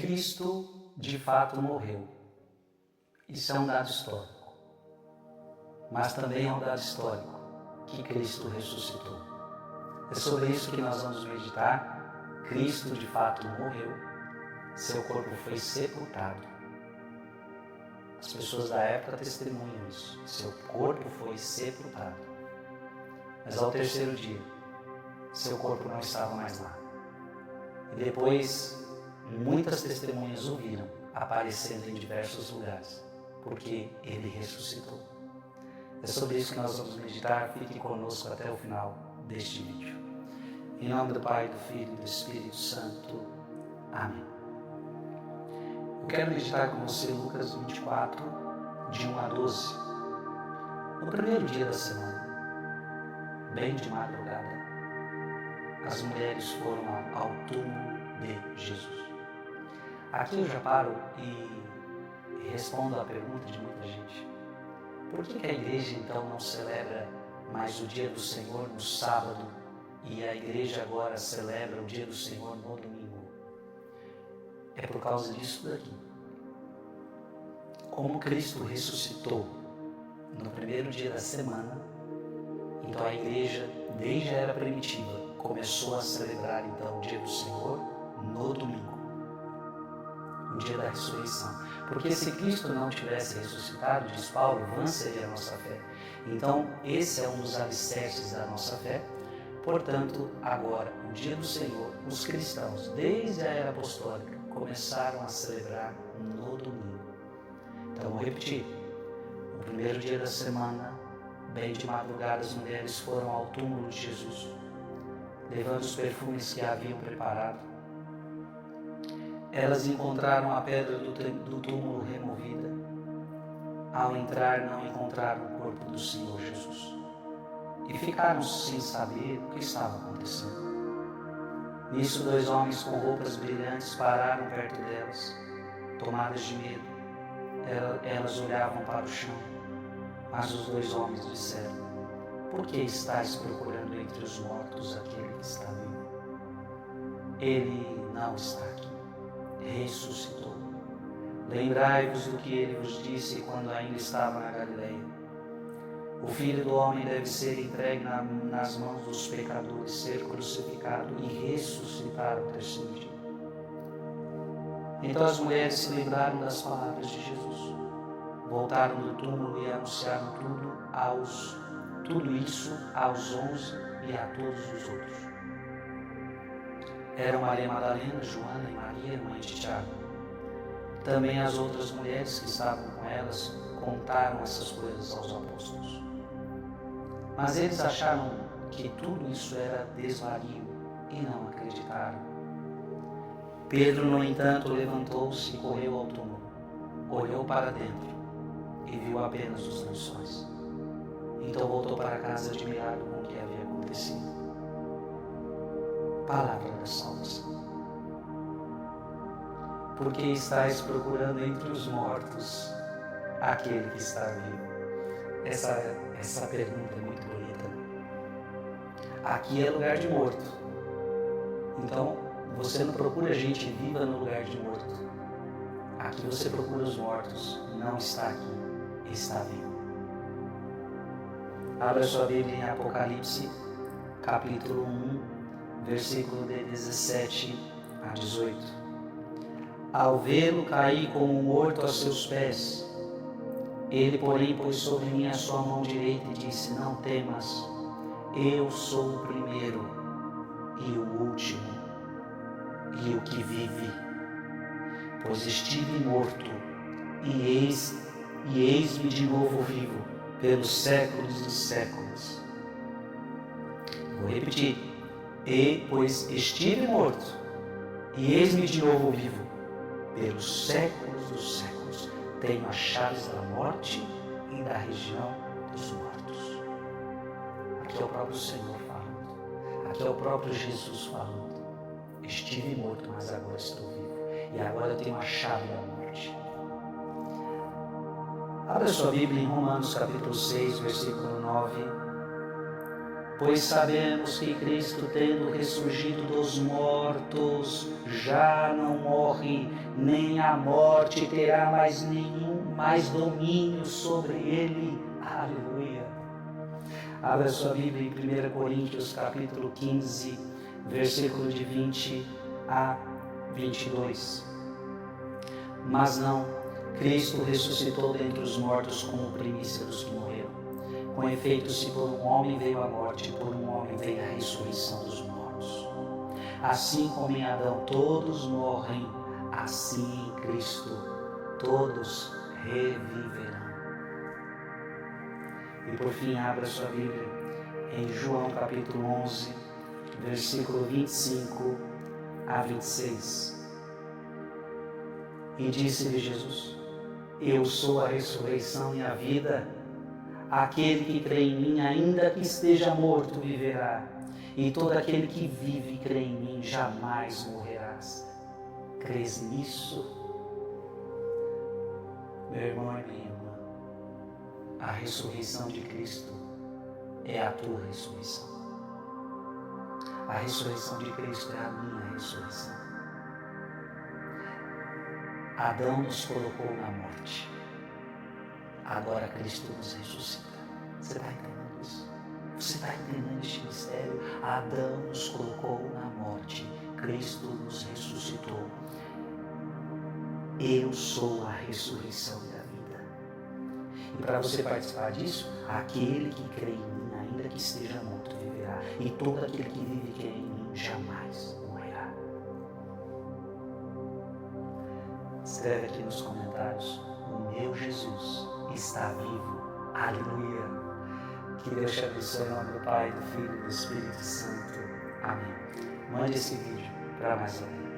Cristo de fato morreu. Isso é um dado histórico. Mas também é um dado histórico que Cristo ressuscitou. É sobre isso que nós vamos meditar. Cristo de fato morreu. Seu corpo foi sepultado. As pessoas da época testemunham isso. Seu corpo foi sepultado. Mas ao terceiro dia, seu corpo não estava mais lá. E depois, muitas testemunhas o viram aparecendo em diversos lugares, porque ele ressuscitou. É sobre isso que nós vamos meditar. Fique conosco até o final deste vídeo. Em nome do Pai, do Filho e do Espírito Santo. Amém. Eu quero meditar com você Lucas 24, de 1 a 12. No primeiro dia da semana, bem de madrugada, as mulheres foram ao túmulo de Jesus. Aqui eu já paro e respondo à pergunta de muita gente. Por que a igreja então não celebra mais o dia do Senhor no sábado e a igreja agora celebra o dia do Senhor no domingo? É por causa disso daqui. Como Cristo ressuscitou no primeiro dia da semana, então a igreja, desde a era primitiva, começou a celebrar então o dia do Senhor no domingo, o dia da ressurreição. Porque se Cristo não tivesse ressuscitado, diz Paulo, vã seria a nossa fé. Então esse é um dos alicerces da nossa fé. Portanto, agora, o dia do Senhor, os cristãos, desde a era apostólica, começaram a celebrar no domingo. Então, vou repetir. No primeiro dia da semana, bem de madrugada, as mulheres foram ao túmulo de Jesus, levando os perfumes que haviam preparado. Elas encontraram a pedra do túmulo removida. Ao entrar, não encontraram o corpo do Senhor Jesus. E ficaram sem saber o que estava acontecendo. Nisso, 2 homens com roupas brilhantes pararam perto delas, tomadas de medo. Elas olhavam para o chão, mas os 2 homens disseram: por que estáis procurando entre os mortos aquele que está vivo? Ele não está aqui, ressuscitou. Lembrai-vos do que ele vos disse quando ainda estava na Galileia. O Filho do Homem deve ser entregue nas mãos dos pecadores, ser crucificado e ressuscitar ao terceiro dia. Então as mulheres se lembraram das palavras de Jesus. Voltaram do túmulo e anunciaram tudo isso aos 11 e a todos os outros. Eram Maria Madalena, Joana e Maria, mãe de Tiago. Também as outras mulheres que estavam com elas contaram essas coisas aos apóstolos. Mas eles acharam que tudo isso era desvario e não acreditaram. Pedro, no entanto, levantou-se e correu ao túmulo. Olhou para dentro e viu apenas os lençóis. Então voltou para casa admirado com o que havia acontecido. Palavra da salvação. Por que estáis procurando entre os mortos aquele que está vivo? Essa pergunta é muito bonita. Aqui é lugar de morto. Então, você não procura gente viva no lugar de morto. Aqui você procura os mortos. Não está aqui, está vivo. Abra sua Bíblia em Apocalipse, capítulo 1, versículo de 17 a 18. Ao vê-lo cair como morto aos seus pés, ele, porém, pôs sobre mim a sua mão direita e disse: não temas, eu sou o primeiro e o último e o que vive. Pois estive morto e eis-me de novo vivo pelos séculos dos séculos. Vou repetir. Pois estive morto e eis-me de novo vivo pelos séculos dos séculos. Tenho as chaves da morte e da região dos mortos. Aqui é o próprio Senhor falando. Aqui é o próprio Jesus falando. Estive morto, mas agora estou vivo. E agora eu tenho a chave da morte. Abra sua Bíblia em Romanos capítulo 6, versículo 9. Pois sabemos que Cristo, tendo ressurgido dos mortos, já não morre, nem a morte terá mais domínio sobre ele. Aleluia. Abra sua Bíblia em 1 Coríntios capítulo 15, versículo de 20 a 22. Mas não, Cristo ressuscitou dentre os mortos como primícia dos que morreram. Com efeito, se por um homem veio a morte, por um homem veio a ressurreição dos mortos. Assim como em Adão todos morrem, assim em Cristo todos reviverão. E por fim, abra sua Bíblia em João capítulo 11, versículo 25 a 26. E disse-lhe Jesus: Eu sou a ressurreição e a vida. Aquele que crê em mim, ainda que esteja morto, viverá. E todo aquele que vive e crê em mim, jamais morrerás. Crês nisso? Meu irmão e minha irmã, a ressurreição de Cristo é a tua ressurreição. A ressurreição de Cristo é a minha ressurreição. Adão nos colocou na morte. Agora Cristo nos ressuscita. Você está entendendo isso? Você está entendendo este mistério? Adão nos colocou na morte. Cristo nos ressuscitou. Eu sou a ressurreição e a vida. E para você participar disso, aquele que crê em mim, ainda que esteja morto, viverá. E todo aquele que vive e crê em mim, jamais morrerá. Escreve aqui nos comentários: o meu Jesus está vivo. Aleluia. Que Deus te abençoe em nome do Pai, do Filho e do Espírito Santo. Amém. Mande esse vídeo para mais alguém.